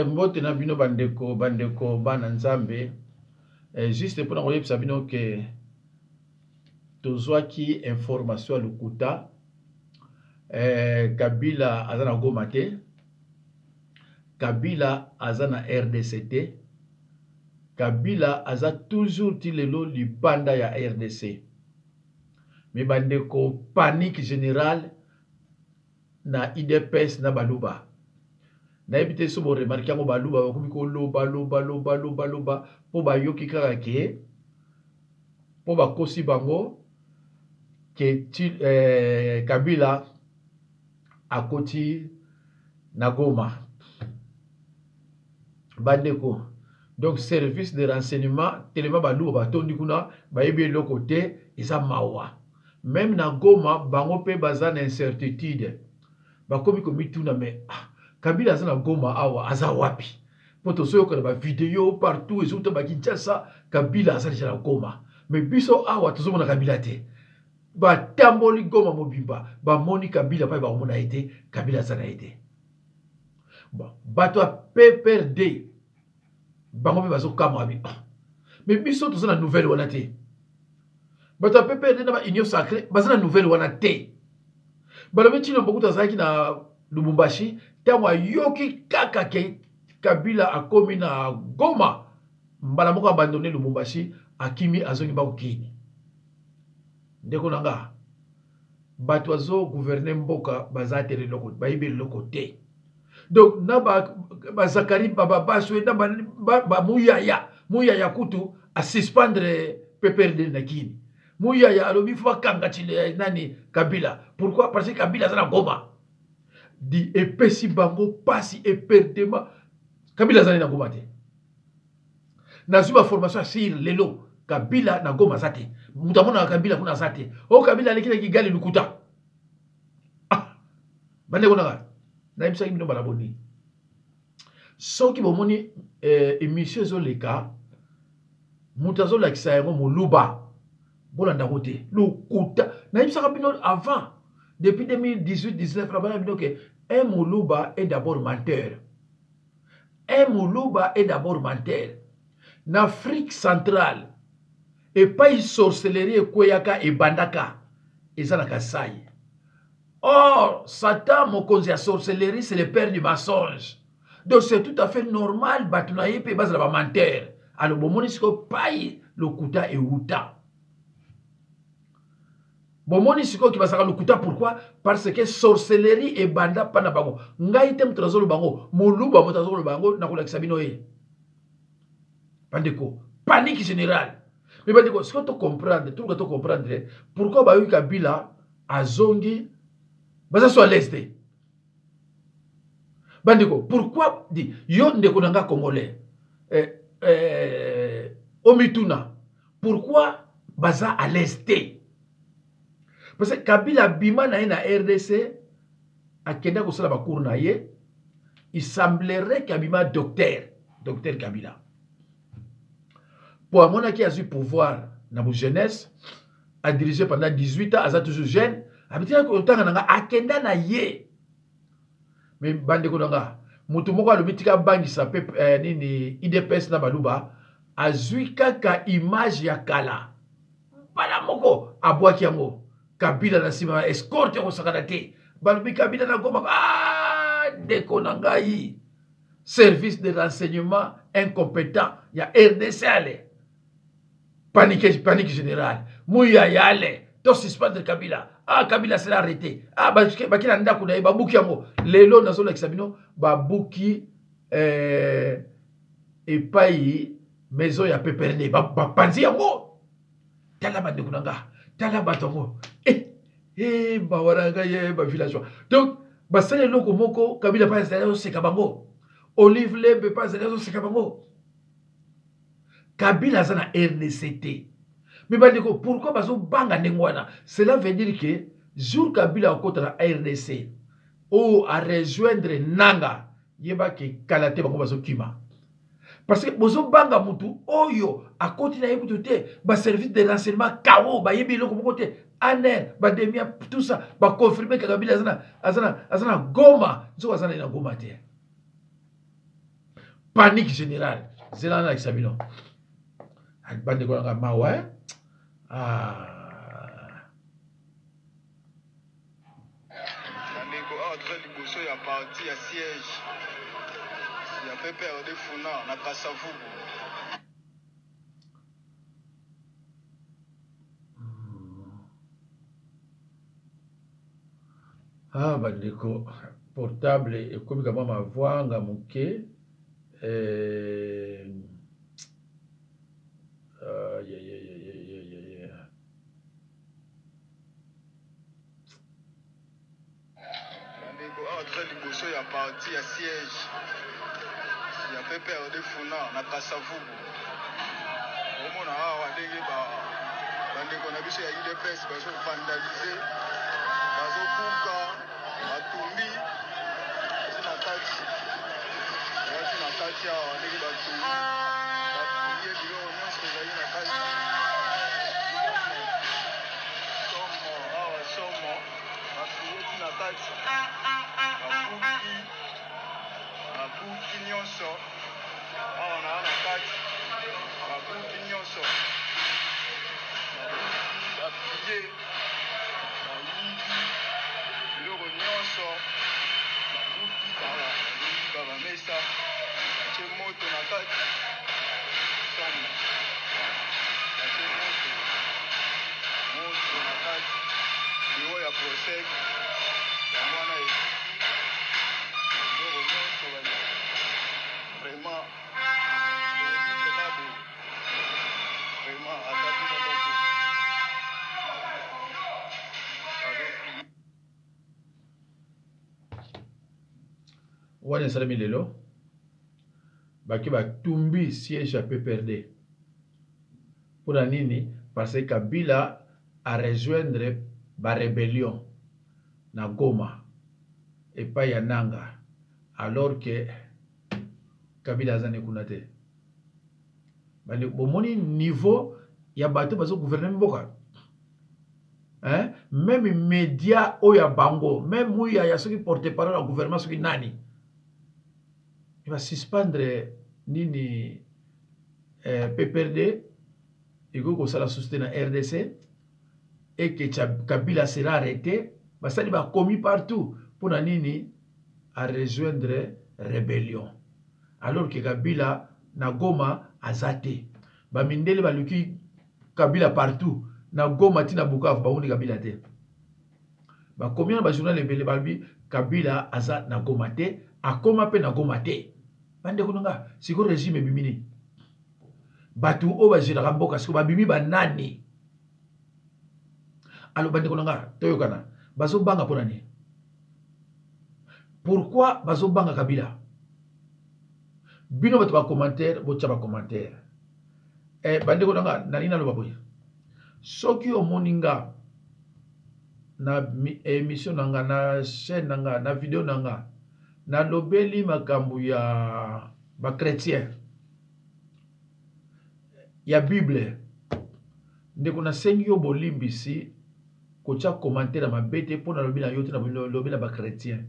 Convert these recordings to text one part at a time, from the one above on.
Mbote na bino bandeko bana nzambe. Juste pour koyebisa bino ke tozwaki information ya lokuta. Kabila aza na Goma te. Kabila aza na RDC. Kabila aza toujours ti lelo libanda ya RDC. Mais bandeko panique générale na IDPS na Baluba. Na ebite so bo remarquer ngo Baluba bakomi ko loba po ba yoki kaka ke po ba kosi bango ke Kabila akoti na Goma. Bandeko, donc service de renseignement tellement Baluba batondi kuna ba yebi le côté isa mawa. Même na Goma bango pe baza na incertitude. Bakomi ko mituna me Kabila aza na Goma awa aza wapi? Poto soyo kana ba video partout ezuta ba Kinshasa Kabila aza na Goma. Mais biso awa tozomona Kabila te. Ba tamboli Goma mobimba ba moni Kabila pa ba mona ete Kabila aza na ete. Bon, bato a PPRD bango pe bazo kama abi. Mais biso tozana nouvelle wana te. Bato a PPRD na ba union sacrée bazana nouvelle wana te. Balobi chino bokuta zaki na Lubumbashi tango yoki kaka ke Kabila akomi na Goma mbala moko abandonné Lubumbashi akimi azongi ba ukini. Ndeko nanga bato azo gouverner mboka bazate le loko ba ibe loko te. Donc na ba Zakari baba baswe na ba muyaya kutu a suspendre PPRD na kini. Muyaya alobi fa kanga chile nani Kabila. Pourquoi? Parce que Kabila zana Goma. Di epesi bango pasi eperdema Kabila zana na Goma te. Na zuba formation sur lelo Kabila na Goma zate. Mutamona Kabila kuna zate. O Kabila lekile kigali lukuta. Bande kona na ibisa kimi no balaboni. Soki bomoni émission zo leka mutazo la kisayango moluba. Bolanda kote lukuta. Na ibisa kabino avant depuis 2018-19 rabana bino que un moluba est d'abord menteur. Un moluba est d'abord menteur. En Afrique centrale et pas une sorcellerie koyaka et bandaka et ça na kasai. Or, Satan, mon conseil à sorcellerie, c'est le père du mensonge. Donc, c'est tout à fait normal, batunaye pe base la menteur. Alors, bon, moni siko paye le kuta et uta. Bon, moni siko qui va saka le kuta, pourquoi? Parce que sorcellerie et banda pana bango. Ngai tem trazo le bango, moluba motazo le bango, na kola kisabino e. Pandeko, panique générale. Mais bandeko, ce que tu comprends, tout tu comprendre, pourquoi Bayoui Kabila a zongi baza so à l'est. Bandeko, pourquoi dit yo ndeko nanga congolais omituna, pourquoi baza à l'est? Parce que Kabila bima na RDC akenda ko sala ba cour na ye, il semblerait qu'Abima docteur Kabila. Pour amona qui a eu pouvoir na bu jeunesse a dirigé pendant 18 ans, a toujours jeune. Abitina ko tanga nanga akenda na ye. Mais bande ko nanga mutu moko alobitika bangi sa pe nini IDPS na Baluba azui kaka image ya kala. Bala moko abwaki yango Kabila na sima escorte ko sakana te. Balubi Kabila na Goma deko nangai service de renseignement incompétent ya RDC ale. Panique générale. Mouya yale. To suspendre Kabila. Kabila sera arrêté. Bakila ndako na babuki yango. Lelo nazo la kisabino babuki epai maison ya PPRD. Panzi yango. Tala bande kunanga. Tala batongo. Bawaranga ye ba village. Donc basale loko moko Kabila pa zela seka bango. Olive Lebe pa zela seka bango. Kabila zana RDCT. Mais bandeko, pourquoi bazo banga nengwana? Cela veut dire que jour Kabila okota na RDC ou à rejoindre Nanga, yeba ke kalate bango bazo kima. Parce que bozo banga mutu oyo a continuer yebutu te, ba service de renseignement kawo ba yebi loko mokote aner ba demia tout ça ba confirmer que Kabila azana Goma, zo azana na Goma te. panique générale. C'est là avec Sabino. Bande de Golanga Mawa. Ah. Il y a parti à siège. Il y a fait perdre des Founa, on a Kassavu. Ah, bandeko, portable, et comme comment ma voix, nga mouké. Il y a parti à siège. Il y a fait perdre des Founa, on a Kassavu. Au moins, on a dit que on a vu qu'il y a eu des fesses, ils sont vandalisés. Ils ont Pouka, Batumbi, ils sont en Kati. Ils sont en Kati, on a dit que Batumbi, Batumbi, ils ont mis ce qu'ils ont eu en Kati. Ils sont morts. Batumbi, ils sont en Kati. Batumbi, nyonso. On a en Kati. Batumbi, nyonso. Appuyé, biloko nyonso babuki bamesa atie moto na kati somba atie moto na kati biro ya prosek yango wana ekiki biloko nyonso vraiment ataki na moko Wane salami lelo baki batumbi siège à PPRD pour la nini parce que Kabila a rejoindre la rébellion na Goma et pas Yananga alors que Kabila azane kunate bali bomoni niveau ya bato bazo gouverner mboka. Hein? Même média oya bango, même ouya ya ceux qui portent parole au gouvernement, ceux qui nani. Il va suspendre nini PPRD, il faut ça la soutenir RDC et que Kabila sera arrêté, bah ça il va commis partout pour nini à rejoindre rébellion. Alors que Kabila na Goma azate, bah mindele ba luki Kabila partout. Na Goma tina Bukavu ba undi Kabila te. Ba combien ba journal lebele balbi Kabila aza na Goma te, akoma pe na Goma te. Bande kunanga siko régime bimini. Batu o ba jira mboka siko ba bimi ba nani. Alo bande kunanga toyokana bazo banga pona ni. Pourquoi bazo banga Kabila? Bino batu ba commentaire, bocha ba commentaire. Bande kunanga nalina lo baboy. Soki omoninga na émission nanga na chaîne nanga na vidéo nanga na lobeli makambu ya ba chrétien ya Bible ndeko na sengi yo bolimbisi kocha commentaire mabete pona lobela yote na lobela ba chrétien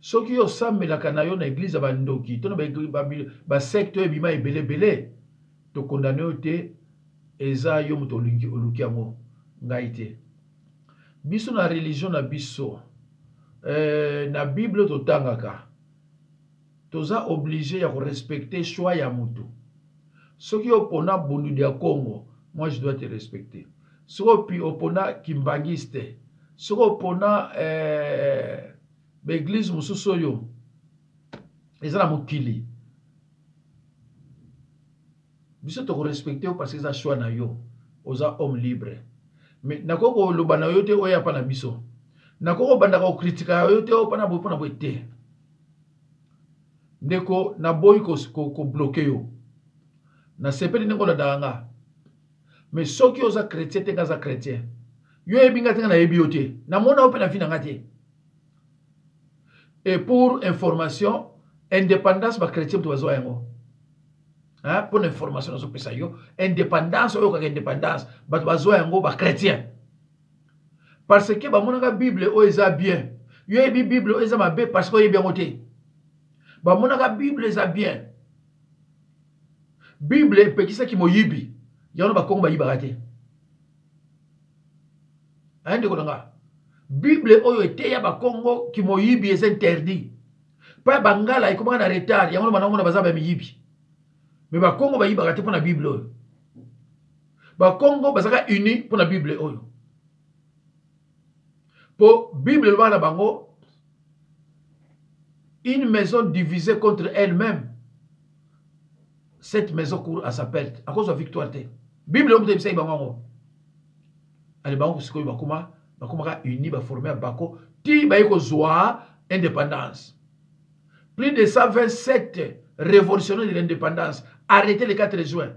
soki yo samelaka na yo na église ba ndoki to na ba secte ebima ebele to condamner yote eza yo muto oluki yango ngai te biso na religion na biso na Bible totangaka toza obligé ya respecter choix ya mutu soki opona bundu ya Congo moi je dois te respecter soki opona kimbangiste soki opona l'église mususu oyo eza na mokili biso to respecter parce que ça choix na yo oza homme libre mais nakoko loba na yo te oya pa na biso nakoko bandaka ko critiquer yo te opana bo pona bo te ndeko na boy ko bloquer yo na sepeli ndeko na danga mais soki oza chrétien te ngaza chrétien yo ebinga te na yebi yo te na mona opena fina ngate et pour information indépendance ba chrétien to bazo yango. Hein? Pour l'information, indépendance, indépendance, ba chrétien. Parce que ba monanga Bible o eza bien. Yo ebi Bible o eza mabe parce que o bien voté. Ba monaka Bible eza bien. Bible pekisa ki moyibi. Yango ba kongo ba yibaka te. Ande ko nga. Bible oyo eteya ba kongo ki moyibi est interdit. Pa bangala ikomaka na retard yango bana mona bazaba miyibi. Mais ba kongo ba yibaka te pona Bible oyo. Ba kongo bazaka uni pona Bible oyo. Po Bible le bana bango une maison divisée contre elle-même. Cette maison court à sa perte à cause de la victoire. Bible on dit bango. Ali bango sikoyo bakoma uni ba formé à bako ti ba yiko zoa indépendance. Plus de 127 révolutionnaires de l'indépendance arrêtés le 4 juin.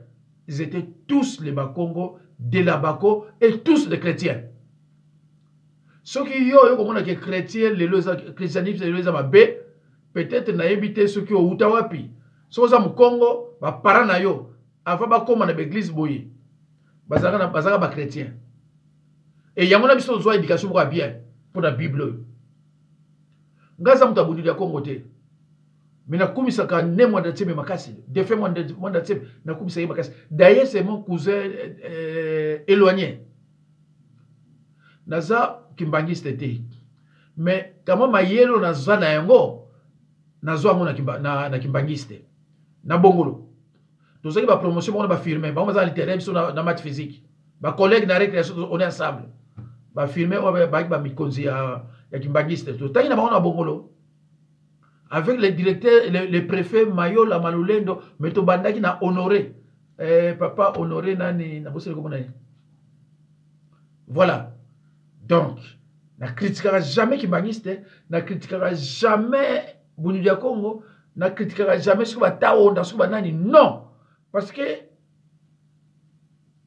Ils étaient tous les Bakongo, de la Bako et tous des chrétiens. Ceux qui ont comme on a que chrétiens, les christianisme, les amabé, peut-être n'a évité ceux qui ont utawapi. Ceux qui ont Congo, ba paranayo, avant ba comme on a l'église boye, bazaka ba chrétien. Et yamona biso zoa éducation pour bien pour la Bible. Ngaza mutabudi ya Congo te. Mais na kumisaka ne mwanda tseme makasi. Defait mwanda tseme na kumisaka makasi. D'ailleurs c'est mon cousin éloigné. Naza kimbangiste te. Mais kama mayelo naza na yango nazo ngo na kimbangiste. Na bongolo. Tozaki ba promotion ba ba firmer, ba za littéraire biso na maths physique. Ba collègue na récréation on est ensemble. Ba firmer ba mikonzi ya kimbangiste. To tangi na ba na bongolo. Avec le directeur, le préfet Mayola Malulendo, mais to bandaki na honoré. Papa honoré nani na bossé comment nani. Voilà. Donc, na critiquera jamais Kimbangiste, na critiquera jamais Bunudia Congo, na critiquera jamais ce que va taonda, ce que va nani. Non. Parce que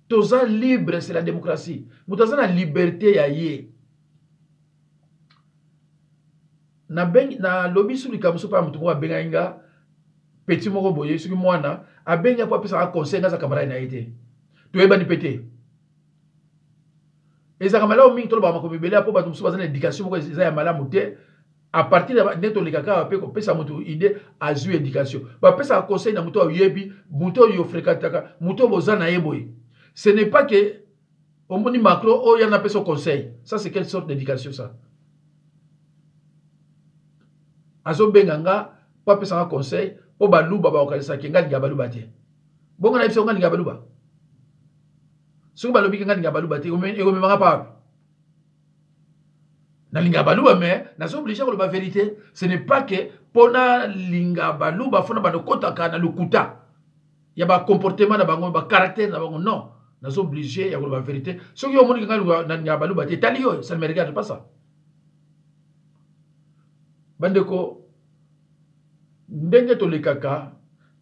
toza libre, c'est la démocratie. Mutaza na liberté ya yé. Na lobby sur le kamuso pa mutu wa benga petit moko boye sur mwana a benga pa pesa conseil na za camarade na été to eba ni pété eza kamala o mingi to ba mako bibele apo ba musu bazana éducation moko eza ya malamu te à partir de neto le kaka pe ko pesa mutu idée azu éducation ba pesa conseil na mutu yebi mutu yo fréquentaka mutu bozana yeboye. Ce n'est pas que on moni Macron o yana pesa conseil, ça c'est quelle sorte d'éducation ça? Azo benganga pa pesa conseil po baluba ba okalisa kenga linga baluba te bonga na biso nga linga baluba so ba lobi kenga linga baluba te o me manga pa na linga baluba mais na so obligé ko la vérité. Ce n'est pas que pona linga baluba fona ba kota ka na lukuta ya ba comportement na bango ba caractère na bango non na so obligé ya ko la vérité. So yo moni kenga na linga baluba te tali yo ça ne me regarde pas ça. Bandeko ndenge to lekaka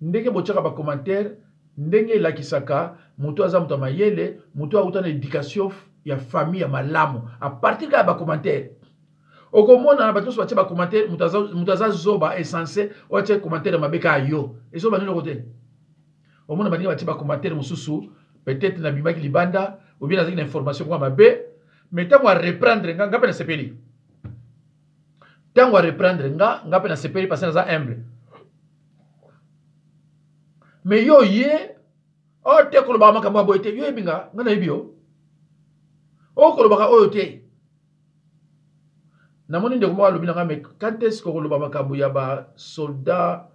ndenge bochaka ba commentaire ndenge lakisaka mutu aza mutu mayele mutu auta na éducation ya famille ya malamu à partir de ba commentaire okomona ba tous ba commentaire mutu aza zoba essentiel o che commentaire mabeka yo eso ba nino côté omona ba ba commentaire mususu peut-être na bimaki libanda ou bien avec une information kwa mabe mais tant on reprendre nga pe na sepeli. Tant on reprendre nga pe na sepeli parce que ça humble. Mais yo ye o te ko ba makambo boyete yo ebinga nga na ebio o ko ba o te na moni ndeko mo alobi nga mais quand est-ce que ko ba makambo ya ba soldats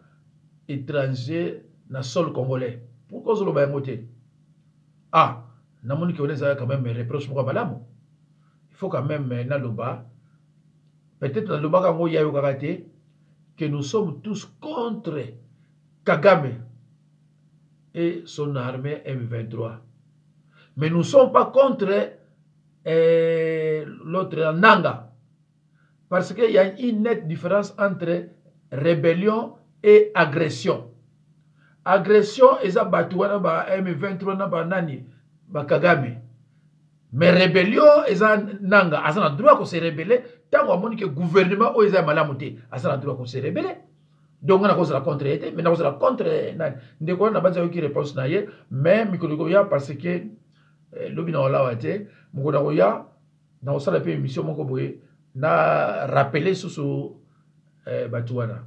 étrangers na sol congolais pourquoi zo lo ba ngote ah na moni que on est quand même reproche pour balamu il faut quand même na loba peut-être na loba ka ngo ya yo karaté que nous sommes tous contre Kagame et son armée M23. Mais nous ne sommes pas contre l'autre Nanga. Parce qu'il y a une nette différence entre rébellion et agression. Agression, c'est M23 na nani ba Kagame. Mais rébellion, c'est Nanga. Asa na droit qu'on se rebeller. Tant qu'on a que gouvernement ou est malamuté. Asa na droit qu'on se rebeller. Donc on a cause la contre été mais on a contre ndé ko na banza qui réponse na ye mais mikolo ya parce que lobi na la wate mukona ya na osala pe émission moko boye na rappeler sous batuana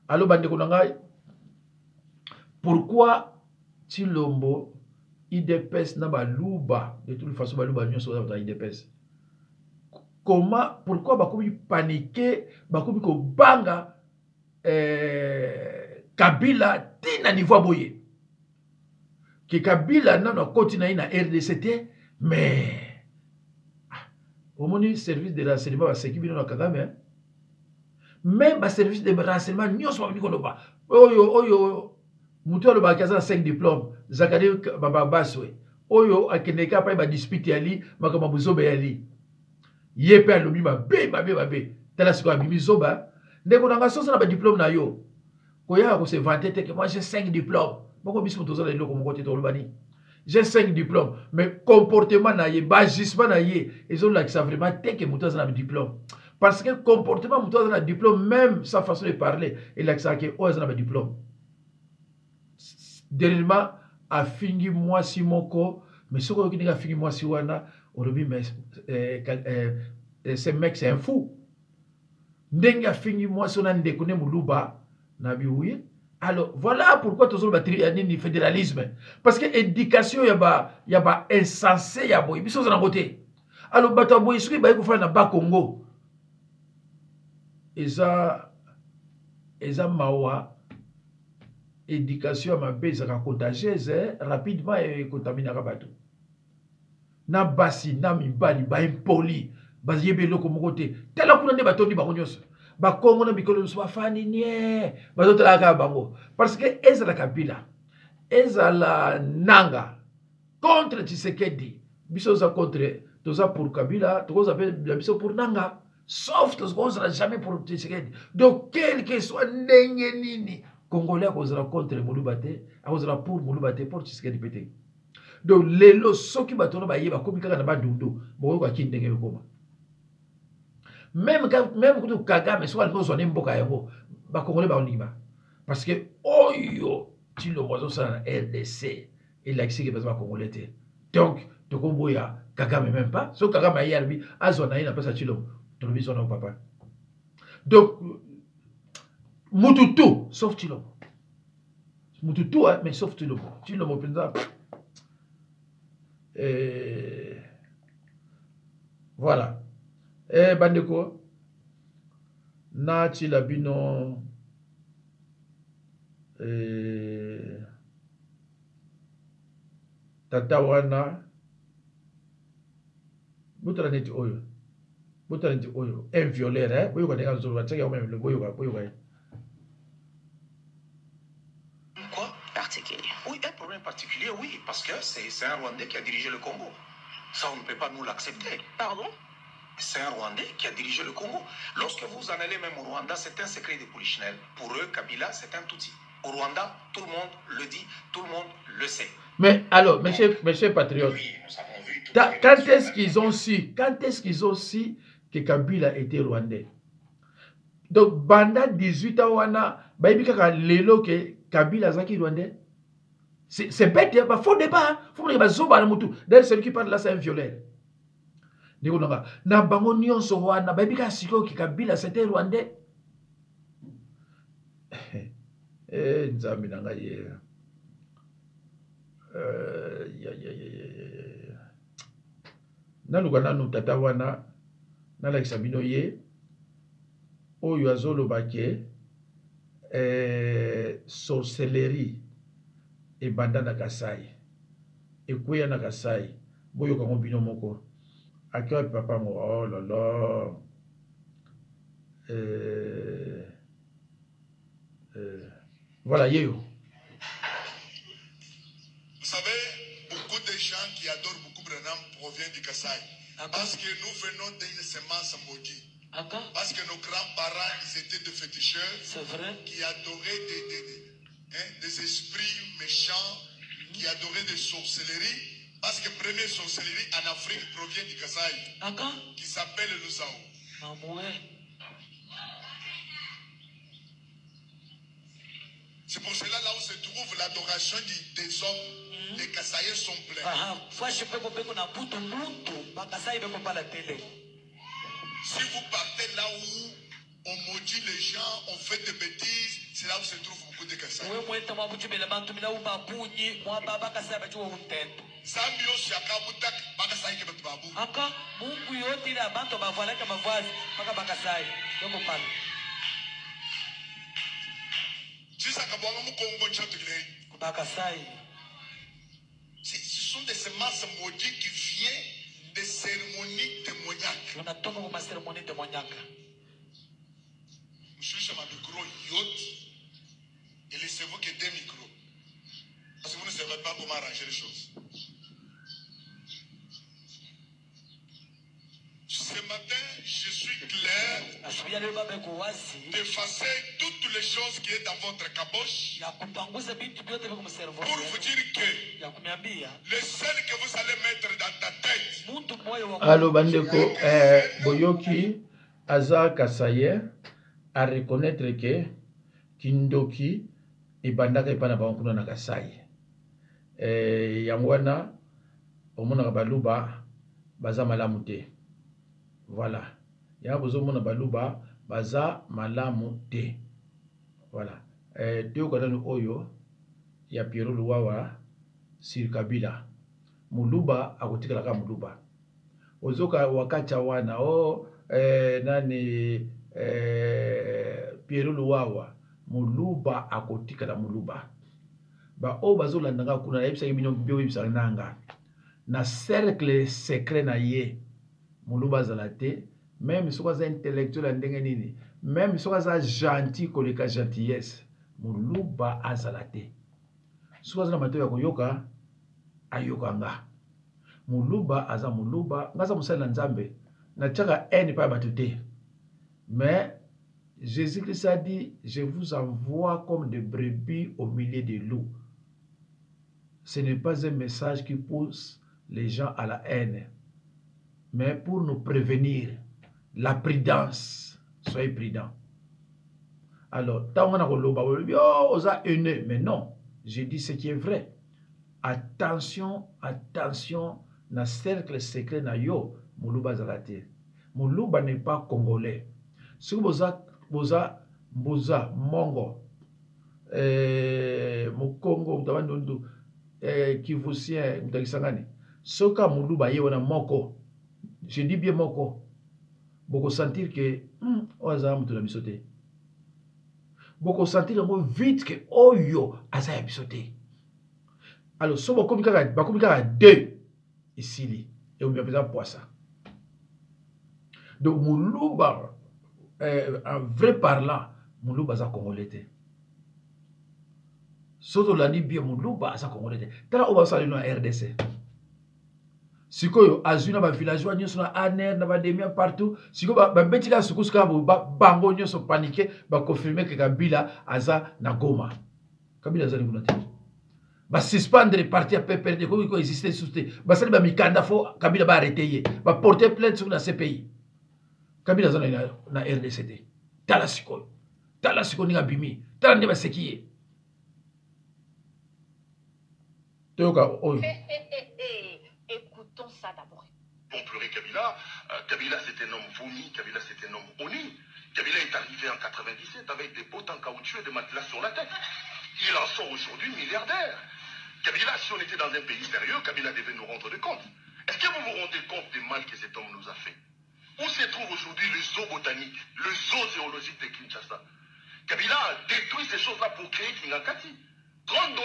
Alors, bande konanga, pourquoi Tshilombo IDPS n'a pas louba de toute façon balouba nous sommes dans IDPS. Comment, pourquoi bakobi paniquer, bakobi ko banga Kabila tina niveau boye. Que Kabila n'a continue na RDCT mais au moins service de renseignement va s'équiper dans Kagame. Même le service de renseignement nous sommes venus konoba. Oyo mutu alo bakaza 5 diplômes zakari baba baswe. Oyo akeneka pa ba dispute yali makama buzobe yali. Yepe alobi babe tala siko abimi zoba ndeko nanga sosa na ba diplôme na yo koya ko se vanter que moi j'ai 5 diplômes boko biso toza na loko moko te tolobani j'ai 5 diplômes mais comportement na ye bagissement na ye ezo la ça vraiment te que mutu na diplôme parce que comportement mutu na diplôme même sa façon de parler et la ça que o na diplôme dernièrement a fingi moi si moko mais ce ko kinga fingi moi si wana olobi mais ce mec c'est un fou ndenga fingi moi sona ndekone muluba na biouye. Alors voilà pourquoi tous les fédéralisme parce que éducation y a ba insensé ya boy biso na côté. Alors bato boy soki ba ko fa na ba Congo eza mawa éducation ma base ka contagieuse rapidement et contaminera bato na basi na mibali ba impoli baziyebe loko mokote tala kuna nde batondi bango nyonso ba Kongo na bikolo so bafani nie bazotala ka bango parce que ezala Kabila ezala nanga contre Tshisekedi biso za contre toza pour Kabila toza biso pour nanga sauf toza jamais pour Tshisekedi donc quel que soit ndenge nini Congolais kozala contre Mulubate akozala pour Mulubate pour Tshisekedi pété. Donc lelo soki batono ba yeba komi kaka na badundo boko ka kindenge bekoma même quand Kagame soit no zone mboka yango ba Congolais ba onima parce que oyo ti lo mozo sa RDC et l'accès que ba Congolais te donc to komboya Kagame même pas so Kagame ayarbi azona ina pesa tilo to biso na papa donc mututu sauf tilo mututu mais sauf tilo mo penza. Voilà. Bandeko na Chilabino Tatawana Butaraneti oyo un violeur boyo ka denga zo ba tsaka même le boyo ka Quoi? Particulier. Oui, un problème particulier, oui, parce que c'est un Rwandais qui a dirigé le Congo. Ça, on ne peut pas nous l'accepter. Pardon? C'est un Rwandais qui a dirigé le Congo. Lorsque vous en allez même au Rwanda, c'est un secret de Polichinelle. Pour eux, Kabila, c'est un Tutsi. Au Rwanda, tout le monde le dit, tout le monde le sait. Mais alors, monsieur Patriote, oui, nous avons vu quand est-ce qu'ils ont su que Kabila était Rwandais? Donc, banda 18 ans, baby kaka lelo que Kabila zaki Rwandais. C'est bête, il y a faux débat. Il faut que les zoba na mutu. D'ailleurs, celui qui parle là, c'est un violeur. Ndiko nanga na bango nyonso wana baby ka siko ki Kabila c'était Rwandais. Nzambi nanga ye. Naluka nanu tata wana nalakisa bino ye oyo azolobake sorcellerie ebanda na Kasai ekweya na Kasai boyoka ngo bino moko akwa papa mo oh là là voilà yeyo. Vous savez, beaucoup de gens qui adorent beaucoup Branham proviennent du Kasaï. Parce que nous venons d'une semence maudite. Parce que nos grands-parents, ils étaient des féticheurs qui adoraient des esprits méchants, qui adoraient des sorcelleries. Parce que la première sorcellerie en Afrique provient du Kasaï, qui s'appelle le Sao. C'est pour cela là où se trouve l'adoration des hommes, les Kasaïens sont pleins. Si vous partez là où on maudit les gens, on fait des bêtises, C'est là où se trouve beaucoup de Kassai. Zambio Shakabutak, Bakasai Kebabu. Aka, Mungu yote ile abantu bavalaka mavazi mpaka Bakasai. Ndio pale. Jisa kabonga mukongo nchatukile. Bakasai. Ce sont des semences maudites qui viennent des cérémonies démoniaques. On a tombé dans ma cérémonie démoniaque. Monsieur ma micro yacht et laissez-vous que des micros. Parce que vous ne savez pas comment arranger les choses. Ce matin, je suis clair d'effacer toutes les choses qui sont dans votre caboche pour vous dire que le seul que vous allez mettre dans ta tête. Allo bandeko, Boyoki, Aza Kasaye, à reconnaître que Kindoki et Bandaka et Panabakuna Nakasaye. Yangwana, Omona Baluba, Baza Malamute. Voilà. Il y a besoin de baluba, baza malamu te. Voilà. Deux kadanu oyo, ya Pierrot Luwawa, Sir Kabila. Muluba, akotika laka muluba. Ozoka wakacha wana, nani, Pierrot Luwawa, muluba akotika la muluba. Ba o bazo landanga kuna, yepsa yibinyo biyo yipsa nanga. Na cercle secret na ye. Muluba zalate, même si on est intellectuel, même si on est gentil, qu'on est gentillesse, Muluba azalate. Si on est amateur ya koyoka, ayoka nga. Muluba aza muluba, ngaza musala nzambe, na tchaka eni pa batute. Mais Jésus-Christ a dit, je vous envoie comme des brebis au milieu des loups. Ce n'est pas un message qui pousse les gens à la haine, mais pour nous prévenir, la prudence. Soyez prudents. Alors, tant qu'on a osa haineux, mais non, je dis ce qui est vrai. Attention, attention, na cercle secret na yo, Muluba zalate. Muluba n'est pas congolais. Si vous boza mongo, Mukongo, mtabandundu, Kivusien, mtakisangani. Soka Muluba yewana moko. Je dis bien moko. Beaucoup sentir que oza mtu na bisote. Beaucoup sentir vite que oyo aza ya bisote. Alors so bakomi kaka deux ici li et on vient poisson. Donc Muluba en vrai parlant, Muluba za congolais. Soto lani bien Muluba za congolais. Tala oba sali na RDC. Sikoyo azuna ba villageois nyoso na aner na ba demia partout siko ba betika sukuska ba bango nyoso paniquer ba confirmer que Kabila aza na Goma. Kabila aza ni kunati. Ba suspendre parti à PPR de ko exister souté. Ba sali ba mikanda fo Kabila ba arrêter ba porter plainte sur la CPI. Kabila aza na RDCT. Tala sikoyo ni bimi. Tala ne ba sekiye. Toka oyo. Ça d'abord. Pour pleurer Kabila, Kabila c'est un homme vomi, Kabila c'est un homme honni. Kabila est arrivé en 97 avec des bottes en caoutchouc et des matelas sur la tête. Il en sort aujourd'hui milliardaire. Kabila, si on était dans un pays sérieux, Kabila devait nous rendre des comptes. Est-ce que vous vous rendez compte des mal que cet homme nous a fait? Où se trouve aujourd'hui le zoo botanique, le zoo zoologique de Kinshasa? Kabila a détruit ces choses-là pour créer Kingakati. $30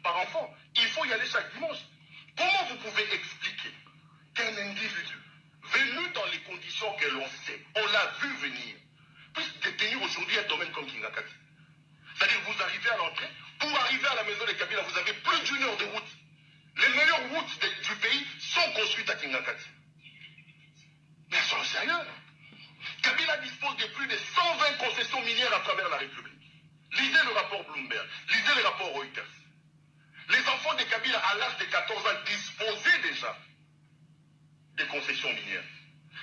par enfant. Il faut y aller chaque dimanche. Comment vous pouvez expliquer qu'un individu venu dans les conditions que l'on sait, on l'a vu venir, puisse détenir aujourd'hui un domaine comme Kingakati? C'est-à-dire vous arrivez à l'entrée, pour arriver à la maison de Kabila, vous avez plus d'1 heure de route. Les meilleures routes du pays sont construites à Kingakati. Mais soyons sérieux. Kabila dispose de plus de 120 concessions minières à travers la République. Lisez le rapport Bloomberg, lisez le rapport Reuters. Les enfants de Kabila à l'âge de 14 ans disposaient déjà des concessions minières.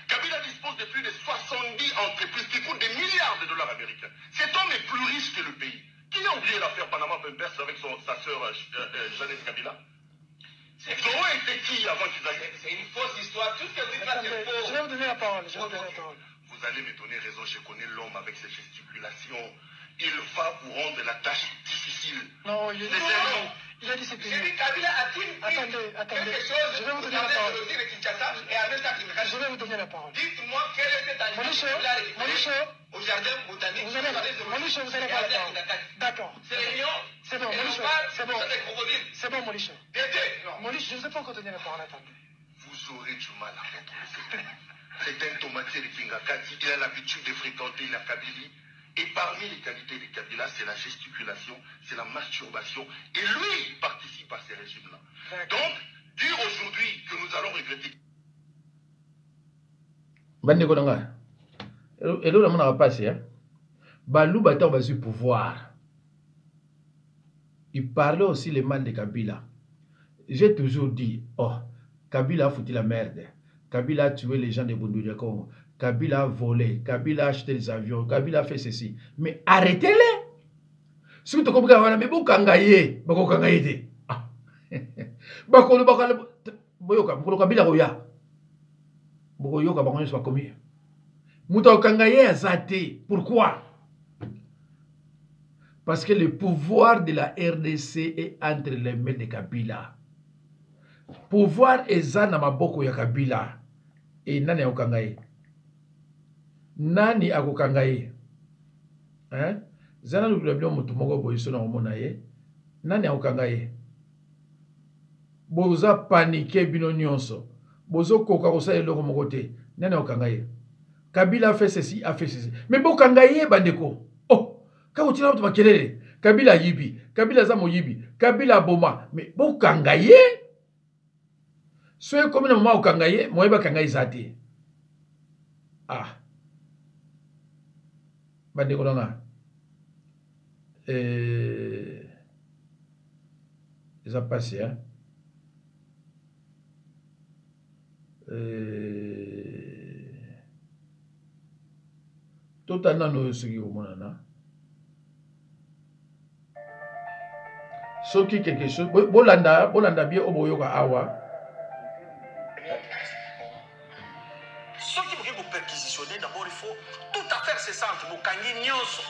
Kabila dispose de plus de 70 entreprises qui coûtent des milliards de dollars américains. Cet homme est plus riche que le pays. Qui a oublié l'affaire Panama Papers avec sa sœur Jeannette Kabila? Zoro était qui avant qu'ils aillent? C'est une fausse histoire. Tout ce que vous dites là, c'est faux. Je vais vous donner la parole. Vous allez me donner raison. Je connais l'homme avec ses gesticulations. il va vous rendre la tâche difficile. Non, il a dit c'est fini. J'ai dit Kabila a-t-il Attendez. quelque chose Je vais vous donner la parole. de Kinshasa et avec ça Je vais vous donner la parole. dites-moi quel était ta Monicho, au jardin botanique. Monicho, vous allez pas la parole. D'accord. C'est les lions. C'est bon, et Monicho. c'est bon. Les crocodiles. C'est bon, Monicho. Dédé. Non. Monicho, je ne sais pas encore donner la parole. Attendez. Vous aurez du mal à retrouver. C'est un tomatier de Kingakati. Il a l'habitude de fréquenter la Kabylie. Et parmi les qualités de Kabila, c'est la gesticulation, c'est la masturbation. Et lui, il participe à ces régimes-là. Donc, dire aujourd'hui que nous allons regretter. Bandeko nanga. Elo na mona passe hein. Balou bata va sur pouvoir. Il parlait aussi le mal de Kabila. J'ai toujours dit, oh, Kabila a foutu la merde. Kabila a tué les gens de Bundu Congo. Kabila a volé. Kabila a acheté des avions. Kabila a fait ceci. Mais arrêtez-les. Si vous comprenez, mais vous kangaye. Bako kangaye te. Bako boyoka. Bako Kabila roya. Bako yoka bako soit commis. Mouta kangaye azate. Pourquoi? Parce que le pouvoir de la RDC est entre les mains de Kabila. Pouvoir eza na maboko ya Kabila. Et nani akokangaye? Nani akokangaye? Hein? Zana lubilo mutu moko boyiso na omona ye. Nani akokangaye? Boza paniqué bino nyonso. Bozo koka kosa eloko moko te. Nani akokangaye? Kabila a fait ceci, a fait ceci. Mais bokangaye bandeko. Oh, quand tu l'as makelele, Kabila yibi, Kabila zamo yibi, Kabila boma. Mais bokangaye? Soyez comme un moment au kangaye, moi ba kangaye zate. Ah. Bandeko nanga. Ça passe, hein. Tout à l'heure, nous sommes au monde. Ce qui quelque chose, Bolanda bien au Boyoka Awa. Ceux qui veulent vous perquisitionner, d'abord il faut tout à faire ce centre. Vous gagnez nyonso.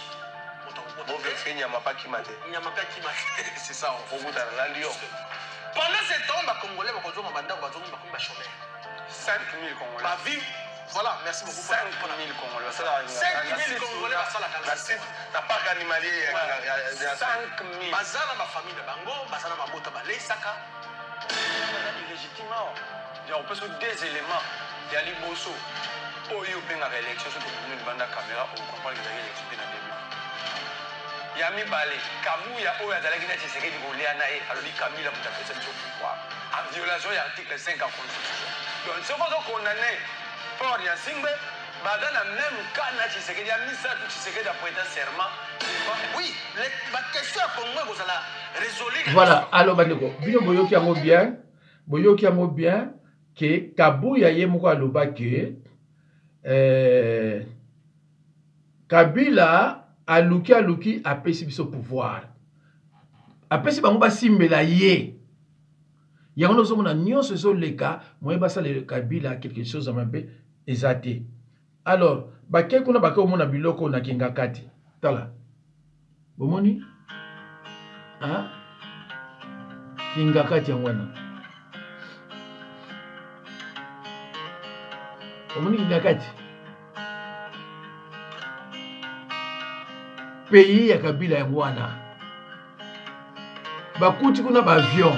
C'est ça, on vous dans la Lyon. Pendant ce temps, les Congolais vont jouer à chômeur. 5 000 Congolais. Ma vie, voilà, merci beaucoup. 5 000 Congolais. 5 000 Congolais, t'as pas d'animalier. 5 000. Bazana, ma famille de Bango, Bazana, ma bota, Balesaka. Illégitimement. On peut sur des éléments. Il y a l'Iboso. Oh, il y a une élection, c'est pour une bande à caméra, on comprend qu'il y a une élection dans le début. Yami Balé, Kabouya, Oya, Dalagina, Tshisekedi, Golianae, alors dit Kabila, vous avez fait ce pouvoir. En violation de l'article 5 en Constitution. Donc, ce qu'on a condamné, Fort Yassingbe, dans le même cas, Tshisekedi a mis ça, Tshisekedi a prêté serment. Oui, la question pour moi, vous allez résoudre. Voilà, alors, Bandeko, Bino Boyoki a mot bien, que Kabouya Yemoko Aloba que Kabila aluki apesi biso pouvoir apesi bango basimbela ye yango nozomona nyonso ezoleka moye basala Kabila quelque chose ampe ezate. Alors bake kuna bake omona biloko na Kingakati tala bomoni hein Kingakati yango wana omoni Kingakati pays ya Kabila yango wana bakuti kuna ba avion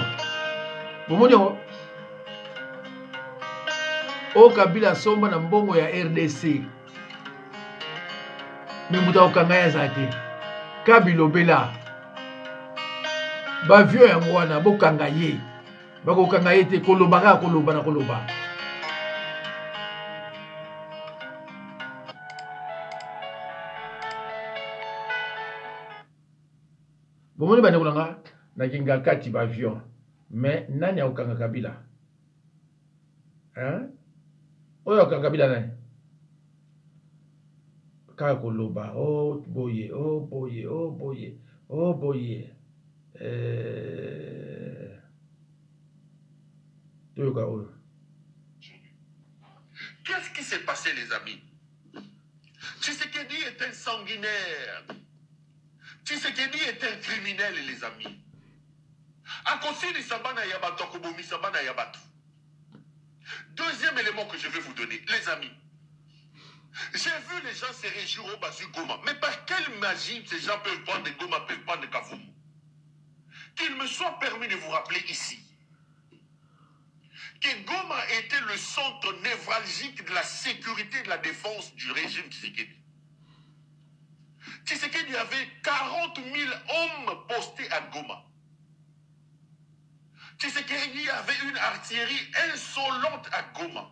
bomoni o Kabila somba na mbongo ya RDC memuta okangaya zate kabilobela ba avion yango wana bokanga ye bakokanga ye te kolobaka koloba na koloba. Bomoni bande kulanga na Kingakati ba avion mais nani akokanga Kabila hein oyo akokanga Kabila nani kaka koloba oh boye oh boye oh boye oh boye toyoka oyo. Qu'est-ce qui s'est passé, les amis? Tshisekedi est un sanguinaire. Tshisekedi est un criminel, les amis. À cause de Sabana Yabato, Kobomi Sabana Yabato. Deuxième élément que je vais vous donner, les amis. J'ai vu les gens se réjouir au Basu Goma. Mais par quelle magie ces gens peuvent prendre des Goma, peuvent prendre des Kavumu? Qu'il me soit permis de vous rappeler ici que Goma était le centre névralgique de la sécurité et de la défense du régime Tshisekedi. Tshisekedi avait 40 000 hommes postés à Goma. Tshisekedi avait une artillerie insolente à Goma.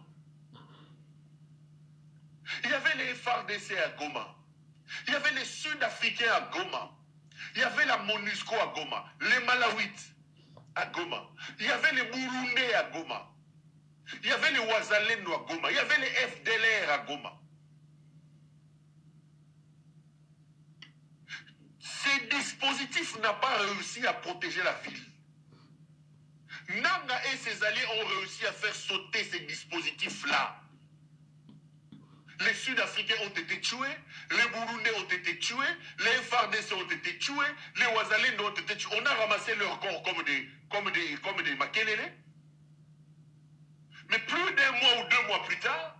Il y avait les FARDC à Goma. Il y avait les Sud-Africains à Goma. Il y avait la MONUSCO à Goma. Les Malawites à Goma. Il y avait les Burundais à Goma. Il y avait les Ouazalendo à Goma. Il y avait les FDLR à Goma. Ces dispositifs n'ont pas réussi à protéger la ville. Nanga et ses alliés ont réussi à faire sauter ces dispositifs-là. Les Sud-Africains ont été tués, les Burundais ont été tués, les FARDC ont été tués, les Ouazalendo ont été tués. On a ramassé leurs corps comme des Makelele. Mais plus d'un mois ou 2 mois plus tard,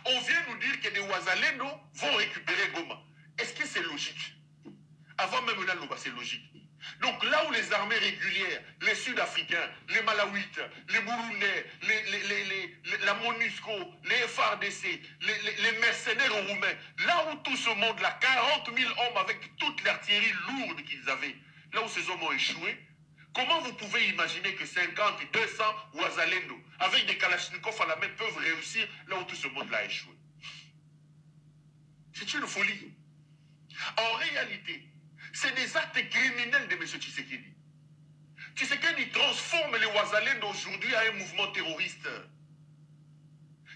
on vient nous dire que des Ouazalendo vont récupérer Goma. Est-ce que c'est logique? Avant même Naloba, c'est logique. Donc là où les armées régulières, les Sud-Africains, les Malawites, les Burundais, la MONUSCO, les FARDC, les mercenaires roumains, là où tout ce monde-là, 40 000 hommes avec toute l'artillerie lourde qu'ils avaient, là où ces hommes ont échoué, comment vous pouvez imaginer que 50, 200 Ouazalendo, avec des Kalachnikov à la main, peuvent réussir là où tout ce monde-là a échoué? C'est une folie. En réalité, c'est des actes criminels de M. Tshisekedi. Tshisekedi transforme les Ouazalendo aujourd'hui à un mouvement terroriste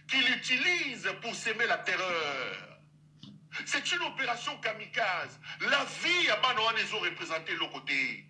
qu'il utilise pour s'aimer la terreur. C'est une opération kamikaze. La vie à Banoan les a représenté de l'autre côté.